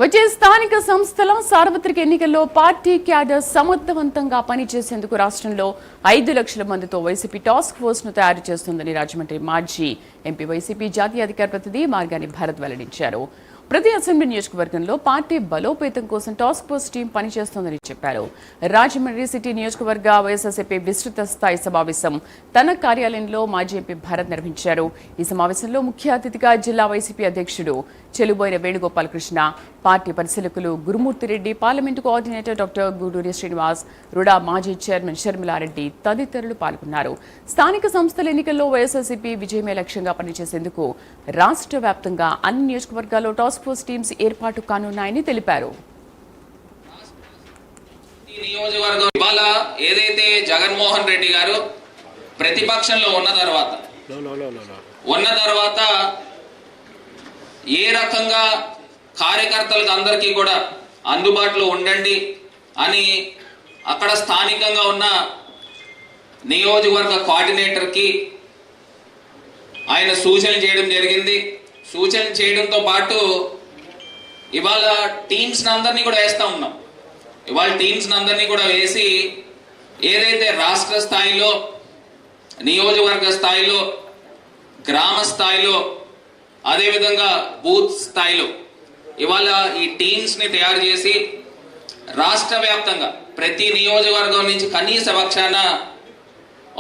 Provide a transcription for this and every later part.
వచ్చే స్థానిక సంస్థల సార్వత్రిక ఎన్నికల్లో పార్టీ క్యాడర్ సమర్థవంతంగా పనిచేసేందుకు రాష్ట్రంలో 5 లక్షల మందితో వైసీపీ టాస్క్ ఫోర్స్ ను తయారు చేస్తుందని రాజమండ్రి మాజీ ఎంపీ వైసీపీ జాతీయ అధికార ప్రతినిధి మార్గాని భరత్ వెల్లడించారు. ప్రతి అసెంబ్లీ నియోజకవర్గంలో పార్టీ బలోపేతం కోసం టాస్క్ ఫోర్స్ టీం పనిచేస్తోందని చెప్పారు. రాజమండ్రి సిటీ నియోజకవర్గ వైఎస్ఆర్సీపీ విస్తృత స్థాయి సమావేశం తన కార్యాలయంలో మాజీ ఎంపీ భరత్ నిర్వహించారు. ఈ సమావేశంలో ముఖ్య అతిథిగా జిల్లా వైసీపీ అధ్యక్షుడు చెలుబోయిన వేణుగోపాలకృష్ణ, పార్టీ పరిశీలకులు Gurumurthy Reddy, parliament coordinator doctor Guduri Srinivas, RUDA మాజీ చైర్మన్ షర్మిలారెడ్డి తదితరులు పాల్గొన్నారు. స్థానిక సంస్థల ఎన్నికల్లో వైఎస్ఆర్సీపీ విజయమే లక్ష్యంగా పనిచేసేందుకు రాష్ట్ర వ్యాప్తంగా అన్ని నియోజకవర్గాల్లో టాస్క్ ఫోర్స్ టీమ్స్ ఏర్పాటు కానున్నాయని తెలిపారు. ఏదైతే జగన్మోహన్ రెడ్డి గారు ప్రతిపక్షంలో ఉన్న తర్వాత ఏ రకంగా కార్యకర్తలకు అందరికీ కూడా అందుబాటులో ఉండండి అని అక్కడ స్థానికంగా ఉన్న నియోజకవర్గ కోఆర్డినేటర్కి ఆయన సూచనలు చేయడం జరిగింది. సూచన చేయడంతో పాటు ఇవాళ టీమ్స్ అందరినీ కూడా వేస్తూ ఉన్నాం. ఇవాళ టీమ్స్ అందరినీ కూడా వేసి ఏదైతే రాష్ట్ర స్థాయిలో, నియోజకవర్గ స్థాయిలో, గ్రామ స్థాయిలో, అదేవిధంగా బూత్ స్థాయిలో ఇవాళ ఈ టీమ్స్ ని తయారు చేసి రాష్ట్ర వ్యాప్తంగా ప్రతి నియోజకవర్గం నుంచి కనీస పక్షాన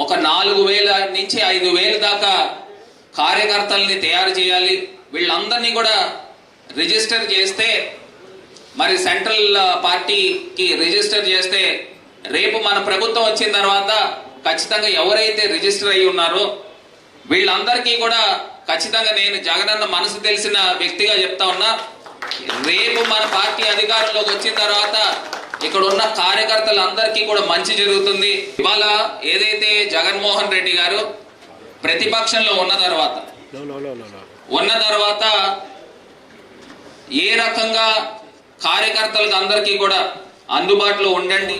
ఒక 4,000 నుంచి 5,000 దాకా కార్యకర్తల్ని తయారు చేయాలి. వీళ్ళందరినీ కూడా రిజిస్టర్ చేస్తే, మరి సెంట్రల్ పార్టీకి రిజిస్టర్ చేస్తే రేపు మన ప్రభుత్వం వచ్చిన తర్వాత ఖచ్చితంగా ఎవరైతే రిజిస్టర్ అయి ఉన్నారో వీళ్ళందరికీ కూడా ఖచ్చితంగా నేను జగనన్న మనసు తెలిసిన వ్యక్తిగా చెప్తా ఉన్నా, రేపు మన పార్టీ అధికారంలోకి వచ్చిన తర్వాత ఇక్కడ ఉన్న కార్యకర్తలందరికీ కూడా మంచి జరుగుతుంది. ఇవాళ ఏదైతే జగన్మోహన్ రెడ్డి గారు ప్రతిపక్షంలో ఉన్న తర్వాత ఏ రకంగా కార్యకర్తలకు అందరికీ కూడా అందుబాటులో ఉండండి